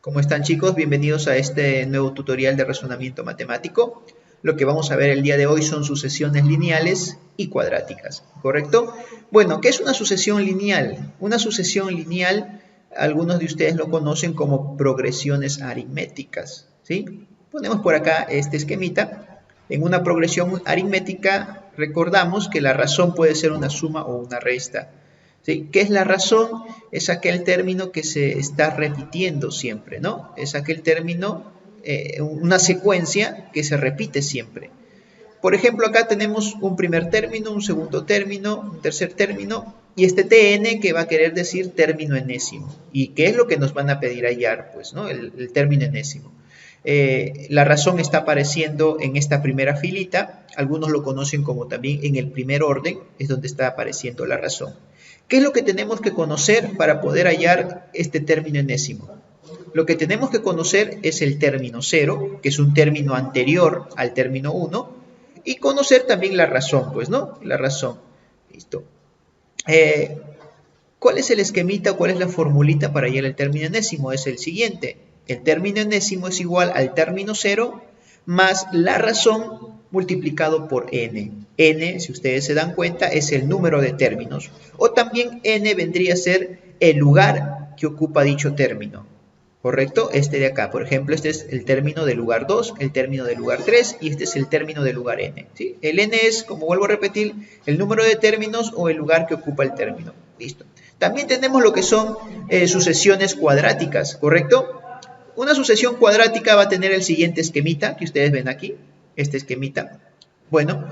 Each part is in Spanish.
¿Cómo están, chicos? Bienvenidos a este nuevo tutorial de razonamiento matemático. Lo que vamos a ver el día de hoy son sucesiones lineales y cuadráticas, ¿correcto? Bueno, ¿qué es una sucesión lineal? Una sucesión lineal, algunos de ustedes lo conocen como progresiones aritméticas, ¿sí? Ponemos por acá este esquemita. En una progresión aritmética recordamos que la razón puede ser una suma o una resta. ¿Sí? ¿Qué es la razón? Es aquel término que se está repitiendo siempre, ¿no? Es aquel término, una secuencia que se repite siempre. Por ejemplo, acá tenemos un primer término, un segundo término, un tercer término, y este tn que va a querer decir término enésimo. ¿Y qué es lo que nos van a pedir hallar? Pues, ¿no? El término enésimo. La razón está apareciendo en esta primera filita, algunos lo conocen como también en el primer orden, es donde está apareciendo la razón. ¿Qué es lo que tenemos que conocer para poder hallar este término enésimo? Lo que tenemos que conocer es el término 0, que es un término anterior al término 1, y conocer también la razón, pues, ¿no? La razón. Listo. ¿Cuál es el esquemita, cuál es la formulita para hallar el término enésimo? Es el siguiente. El término enésimo es igual al término 0 más la razón multiplicado por n. N, si ustedes se dan cuenta, es el número de términos. O también n vendría a ser el lugar que ocupa dicho término. ¿Correcto? Este de acá, por ejemplo, este es el término del lugar 2, el término del lugar 3 y este es el término del lugar n. ¿Sí? El n es, como vuelvo a repetir, el número de términos o el lugar que ocupa el término. Listo. También tenemos lo que son sucesiones cuadráticas, ¿correcto? Una sucesión cuadrática va a tener el siguiente esquemita que ustedes ven aquí, este esquemita. Bueno,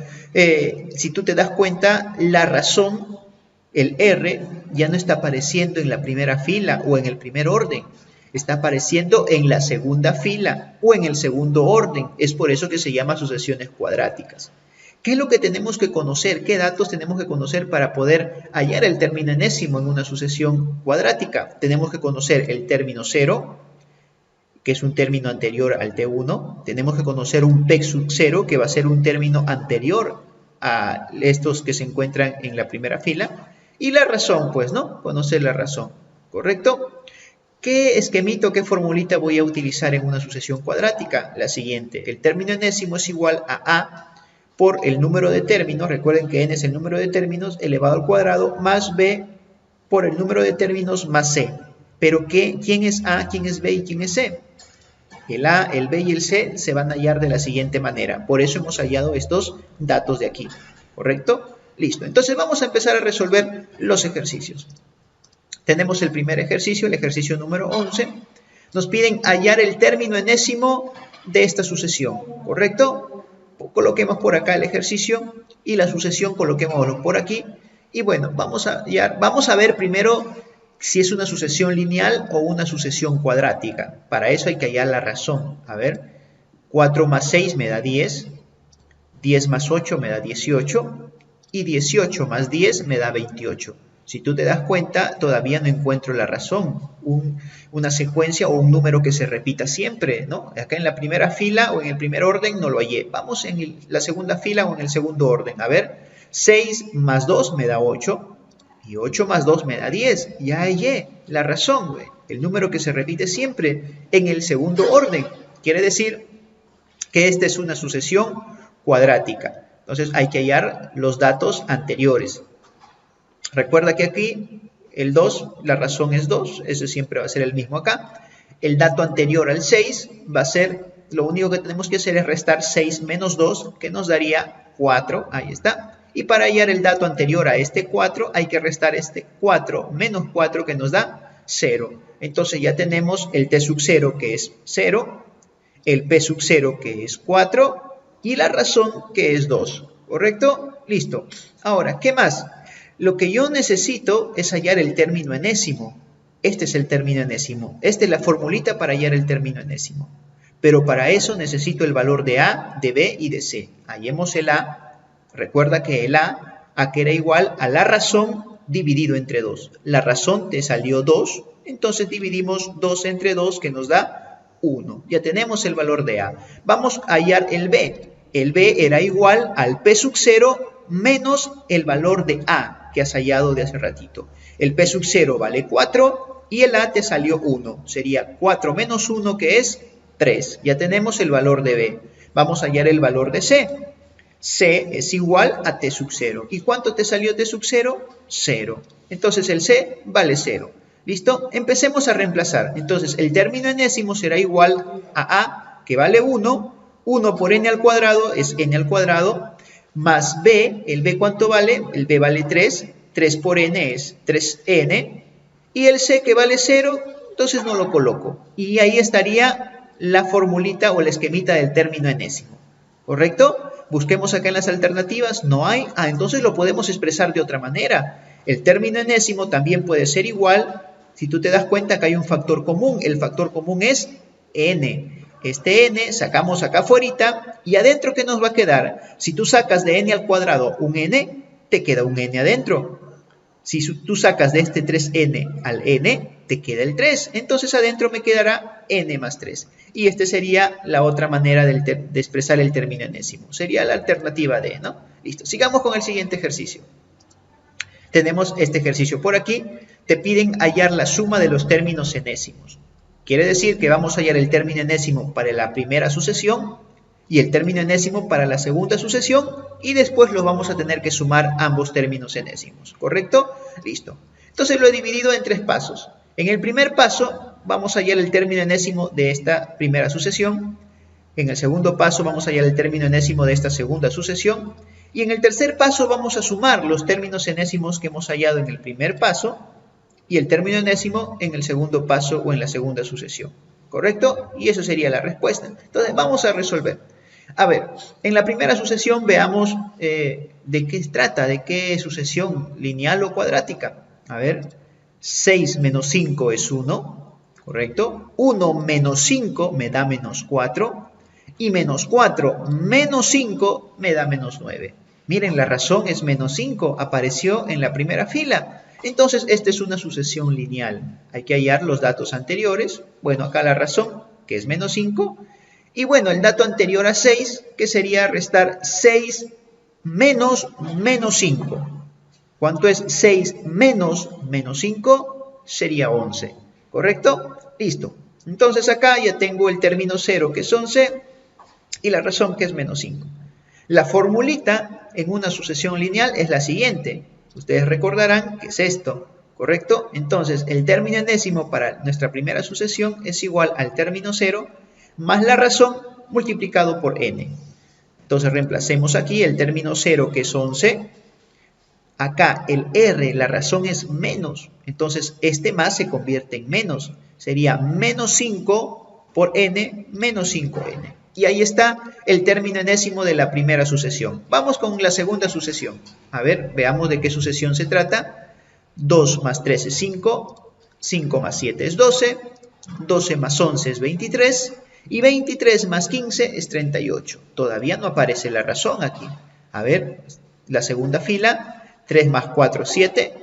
si tú te das cuenta, la razón, el R, ya no está apareciendo en la primera fila o en el primer orden. Está apareciendo en la segunda fila o en el segundo orden. Es por eso que se llama sucesiones cuadráticas. ¿Qué es lo que tenemos que conocer? ¿Qué datos tenemos que conocer para poder hallar el término enésimo en una sucesión cuadrática? Tenemos que conocer el término 0, que es un término anterior al T1. Tenemos que conocer un P sub 0, que va a ser un término anterior a estos que se encuentran en la primera fila. Y la razón, pues, ¿no? Conocer la razón, ¿correcto? ¿Qué esquemito, qué formulita voy a utilizar en una sucesión cuadrática? La siguiente. El término enésimo es igual a por el número de términos. Recuerden que n es el número de términos elevado al cuadrado más b por el número de términos más c. ¿Pero qué? ¿Quién es a, quién es b y quién es c? El a, el b y el c se van a hallar de la siguiente manera. Por eso hemos hallado estos datos de aquí. ¿Correcto? Listo. Entonces vamos a empezar a resolver los ejercicios. Tenemos el primer ejercicio, el ejercicio número 11. Nos piden hallar el término enésimo de esta sucesión, ¿correcto? Coloquemos por acá el ejercicio y la sucesión coloquémoslo por aquí. Y bueno, vamos a ver primero si es una sucesión lineal o una sucesión cuadrática. Para eso hay que hallar la razón. A ver, 4 más 6 me da 10, 10 más 8 me da 18 y 18 más 10 me da 28. Si tú te das cuenta, todavía no encuentro la razón, una secuencia o un número que se repita siempre, ¿no? Acá en la primera fila o en el primer orden no lo hallé. Vamos en la segunda fila o en el segundo orden. A ver, 6 más 2 me da 8 y 8 más 2 me da 10. Ya hallé la razón, güey. El número que se repite siempre en el segundo orden. Quiere decir que esta es una sucesión cuadrática. Entonces hay que hallar los datos anteriores. Recuerda que aquí el 2, la razón es 2, eso siempre va a ser el mismo acá. El dato anterior al 6 va a ser, lo único que tenemos que hacer es restar 6 menos 2, que nos daría 4, ahí está. Y para hallar el dato anterior a este 4, hay que restar este 4 menos 4, que nos da 0. Entonces ya tenemos el T sub 0, que es 0, el P sub 0, que es 4, y la razón, que es 2, ¿correcto? Listo. Ahora, ¿qué más? Lo que yo necesito es hallar el término enésimo. Este es el término enésimo. Esta es la formulita para hallar el término enésimo. Pero para eso necesito el valor de A, de B y de C. Hallemos el A. Recuerda que el A que era igual a la razón dividido entre 2. La razón te salió 2, entonces dividimos 2 entre 2, que nos da 1. Ya tenemos el valor de A. Vamos a hallar el B. El B era igual al P sub 0 menos el valor de A que has hallado de hace ratito. El P sub 0 vale 4 y el A te salió 1. Sería 4 menos 1, que es 3. Ya tenemos el valor de B. Vamos a hallar el valor de C. C es igual a T sub 0. ¿Y cuánto te salió T sub 0? 0. Entonces el C vale 0. ¿Listo? Empecemos a reemplazar. Entonces el término enésimo será igual a A, que vale 1. 1 por n al cuadrado es n al cuadrado, más B. ¿El B cuánto vale? El B vale 3. 3 por n es 3n. Y el C, que vale 0, entonces no lo coloco. Y ahí estaría la formulita o la esquemita del término enésimo. ¿Correcto? Busquemos acá en las alternativas, no hay. Entonces lo podemos expresar de otra manera. El término enésimo también puede ser igual, si tú te das cuenta que hay un factor común. El factor común es n. Este n sacamos acá afuera y adentro, ¿qué nos va a quedar? Si tú sacas de n al cuadrado un n, te queda un n adentro. Si tú sacas de este 3n al n, te queda el 3. Entonces adentro me quedará n más 3. Y esta sería la otra manera de expresar el término enésimo. Sería la alternativa D, ¿no? Listo. Sigamos con el siguiente ejercicio. Tenemos este ejercicio por aquí. Te piden hallar la suma de los términos enésimos. Quiere decir que vamos a hallar el término enésimo para la primera sucesión y el término enésimo para la segunda sucesión, y después los vamos a tener que sumar ambos términos enésimos, ¿correcto? Listo. Entonces lo he dividido en 3 pasos. En el primer paso vamos a hallar el término enésimo de esta primera sucesión. En el segundo paso vamos a hallar el término enésimo de esta segunda sucesión. Y en el tercer paso vamos a sumar los términos enésimos que hemos hallado en el primer paso y el término enésimo en el segundo paso o en la segunda sucesión, ¿correcto? Y eso sería la respuesta. Entonces vamos a resolver. A ver, en la primera sucesión veamos de qué se trata, de qué sucesión, lineal o cuadrática. A ver, 6 menos 5 es 1, ¿correcto? 1 menos 5 me da menos 4 y menos 4 menos 5 me da menos 9. Miren, la razón es menos 5, apareció en la primera fila. Entonces, esta es una sucesión lineal. Hay que hallar los datos anteriores. Bueno, acá la razón, que es menos 5. Y bueno, el dato anterior a 6, que sería restar 6 menos menos 5. ¿Cuánto es 6 menos menos 5? Sería 11. ¿Correcto? Listo. Entonces acá ya tengo el término 0, que es 11, y la razón, que es menos 5. La formulita en una sucesión lineal es la siguiente. Ustedes recordarán que es esto, ¿correcto? Entonces, el término enésimo para nuestra primera sucesión es igual al término 0 más la razón multiplicado por n. Entonces, reemplacemos aquí el término 0, que es 11. Acá el r, la razón es menos. Entonces, este más se convierte en menos. Sería menos 5 por n, menos 5n. Y ahí está el término enésimo de la primera sucesión. Vamos con la segunda sucesión. A ver, veamos de qué sucesión se trata. 2 más 3 es 5, 5 más 7 es 12, 12 más 11 es 23, y 23 más 15 es 38. Todavía no aparece la razón aquí. A ver, la segunda fila, 3 más 4, 7,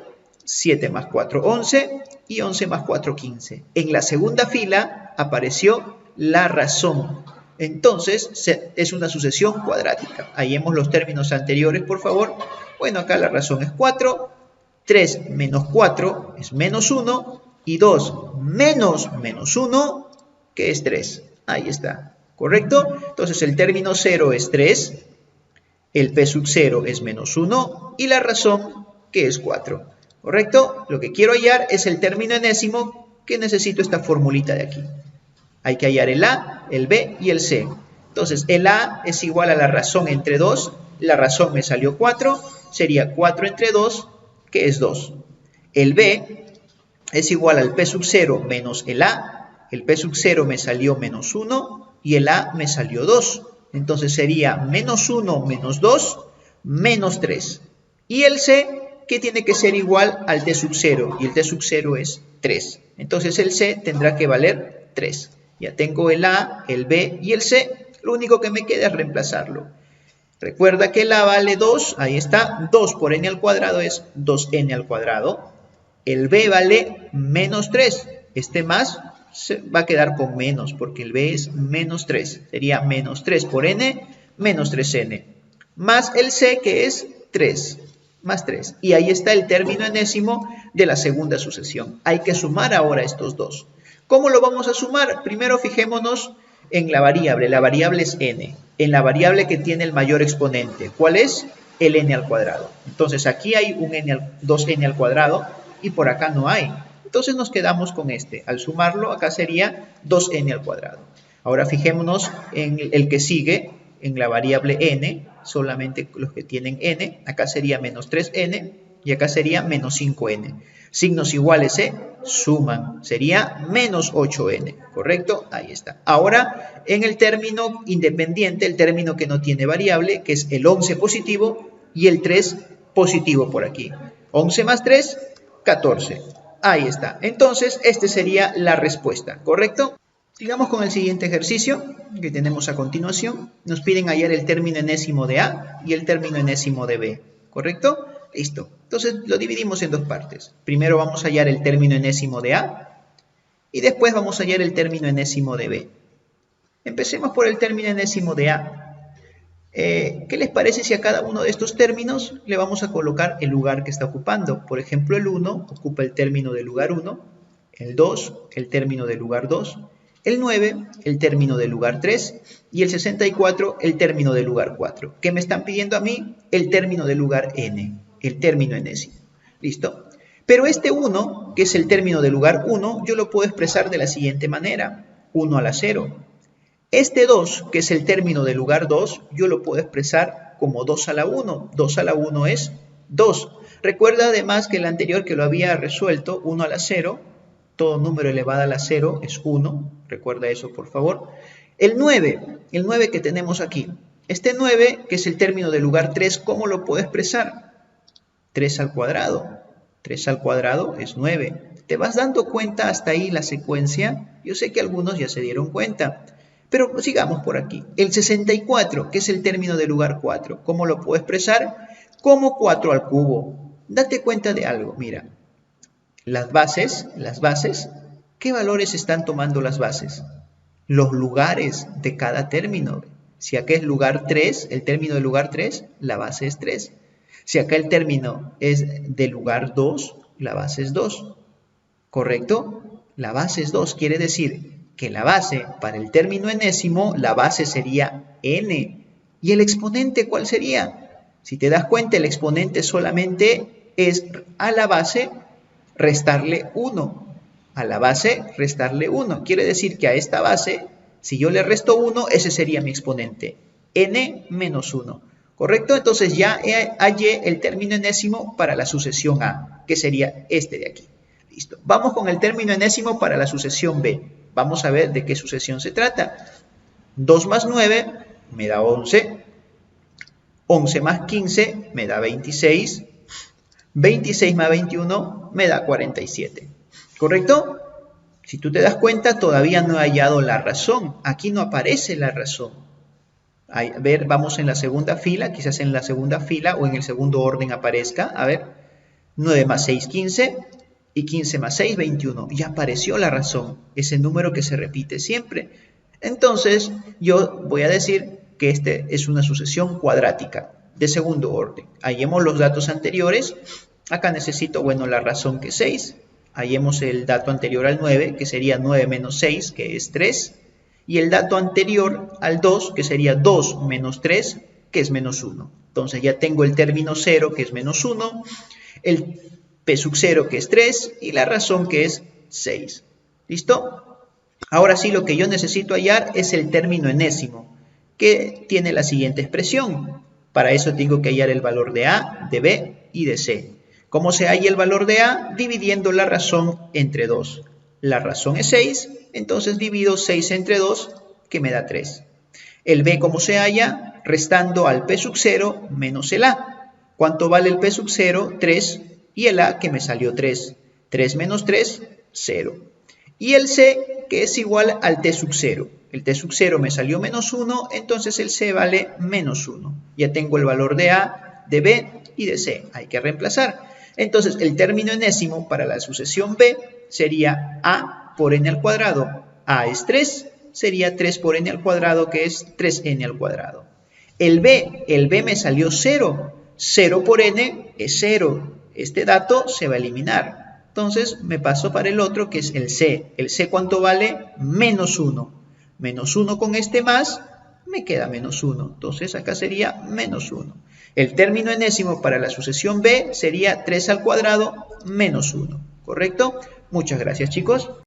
7 más 4, 11, y 11 más 4, 15. En la segunda fila apareció la razón. Entonces, es una sucesión cuadrática. Hallemos los términos anteriores, por favor. Bueno, acá la razón es 4, 3 menos 4 es menos 1, y 2 menos menos 1, que es 3. Ahí está, ¿correcto? Entonces, el término 0 es 3, el p sub 0 es menos 1, y la razón, que es 4. ¿Correcto? Lo que quiero hallar es el término enésimo, que necesito esta formulita de aquí. Hay que hallar el A, el B y el C. Entonces, el A es igual a la razón entre 2. La razón me salió 4. Sería 4 entre 2, que es 2. El B es igual al P sub 0 menos el A. El P sub 0 me salió menos 1 y el A me salió 2. Entonces, sería menos 1 menos 2 menos 3. Y el C, que tiene que ser igual al T sub 0. Y el T sub 0 es 3. Entonces, el C tendrá que valer 3. Ya tengo el A, el B y el C. Lo único que me queda es reemplazarlo. Recuerda que el A vale 2. Ahí está. 2 por n al cuadrado es 2n al cuadrado. El B vale menos 3. Este más se va a quedar con menos porque el B es menos 3. Sería menos 3 por n, menos 3n. Más el C, que es 3. más 3. Y ahí está el término enésimo de la segunda sucesión. Hay que sumar ahora estos dos. ¿Cómo lo vamos a sumar? Primero fijémonos en la variable es n, en la variable que tiene el mayor exponente. ¿Cuál es? El n al cuadrado. Entonces aquí hay un 2n al cuadrado y por acá no hay. Entonces nos quedamos con este. Al sumarlo acá sería 2n al cuadrado. Ahora fijémonos en el que sigue, en la variable n, solamente los que tienen n. Acá sería menos 3n y acá sería menos 5n. Signos iguales se suman, sería menos 8n, ¿correcto? Ahí está. Ahora, en el término independiente, el término que no tiene variable, que es el 11 positivo y el 3 positivo por aquí. 11 más 3, 14. Ahí está. Entonces, esta sería la respuesta, ¿correcto? Sigamos con el siguiente ejercicio que tenemos a continuación. Nos piden hallar el término enésimo de A y el término enésimo de B, ¿correcto? Listo. Entonces lo dividimos en dos partes. Primero vamos a hallar el término enésimo de A y después vamos a hallar el término enésimo de B. Empecemos por el término enésimo de A. ¿Qué les parece si a cada uno de estos términos le vamos a colocar el lugar que está ocupando? Por ejemplo, el 1 ocupa el término del lugar 1, el 2 el término del lugar 2, el 9 el término del lugar 3 y el 64 el término del lugar 4. ¿Qué me están pidiendo a mí? El término del lugar n, el término enésimo. ¿Listo? Pero este 1, que es el término del lugar 1, yo lo puedo expresar de la siguiente manera. 1 a la 0. Este 2, que es el término del lugar 2, yo lo puedo expresar como 2 a la 1. 2 a la 1 es 2. Recuerda además que el anterior que lo había resuelto, 1 a la 0, todo número elevado a la 0 es 1. Recuerda eso, por favor. El 9 que tenemos aquí. Este 9, que es el término del lugar 3, ¿cómo lo puedo expresar? 3 al cuadrado. 3 al cuadrado es 9. ¿Te vas dando cuenta hasta ahí la secuencia? Yo sé que algunos ya se dieron cuenta. Pero sigamos por aquí. El 64, que es el término del lugar 4, ¿cómo lo puedo expresar? Como 4 al cubo. Date cuenta de algo, mira. Las bases, ¿qué valores están tomando las bases? Los lugares de cada término. Si acá es lugar 3, el término del lugar 3, la base es 3. Si acá el término es del lugar 2, la base es 2. ¿Correcto? La base es 2, quiere decir que la base para el término enésimo, la base sería n. ¿Y el exponente cuál sería? Si te das cuenta, el exponente solamente es a la base restarle 1. A la base restarle 1. Quiere decir que a esta base, si yo le resto 1, ese sería mi exponente. n menos 1. ¿Correcto? Entonces ya hallé el término enésimo para la sucesión A, que sería este de aquí. Listo. Vamos con el término enésimo para la sucesión B. Vamos a ver de qué sucesión se trata. 2 más 9 me da 11. 11 más 15 me da 26. 26 más 21 me da 47. ¿Correcto? Si tú te das cuenta, todavía no he hallado la razón. Aquí no aparece la razón. A ver, vamos en la segunda fila. Quizás en la segunda fila o en el segundo orden aparezca. A ver. 9 más 6, 15. Y 15 más 6, 21. Ya apareció la razón. Ese número que se repite siempre. Entonces, yo voy a decir que este es una sucesión cuadrática de segundo orden. Hallemos los datos anteriores. Acá necesito, bueno, la razón que es 6. Hallemos el dato anterior al 9, que sería 9 menos 6, que es 3. Y el dato anterior al 2, que sería 2 menos 3, que es menos 1. Entonces ya tengo el término 0, que es menos 1. El P sub 0, que es 3. Y la razón, que es 6. ¿Listo? Ahora sí, lo que yo necesito hallar es el término enésimo, que tiene la siguiente expresión. Para eso tengo que hallar el valor de A, de B y de C. ¿Cómo se halla el valor de A? Dividiendo la razón entre 2. La razón es 6, entonces divido 6 entre 2, que me da 3. El B, ¿cómo se halla? Restando al P sub 0 menos el A. ¿Cuánto vale el P sub 0? 3. Y el A, que me salió 3. 3 menos 3, 0. Y el C, que es igual al T sub 0. El T sub 0 me salió menos 1, entonces el C vale menos 1. Ya tengo el valor de A, de B y de C. Hay que reemplazar. Entonces, el término enésimo para la sucesión B sería A por n al cuadrado. A es 3, sería 3 por n al cuadrado, que es 3n al cuadrado. El B me salió 0. 0 por n es 0. Este dato se va a eliminar. Entonces me paso para el otro que es el c. ¿El c cuánto vale? Menos 1. Menos 1 con este más, me queda menos 1. Entonces acá sería menos 1. El término enésimo para la sucesión b sería 3 al cuadrado menos 1. ¿Correcto? Muchas gracias, chicos.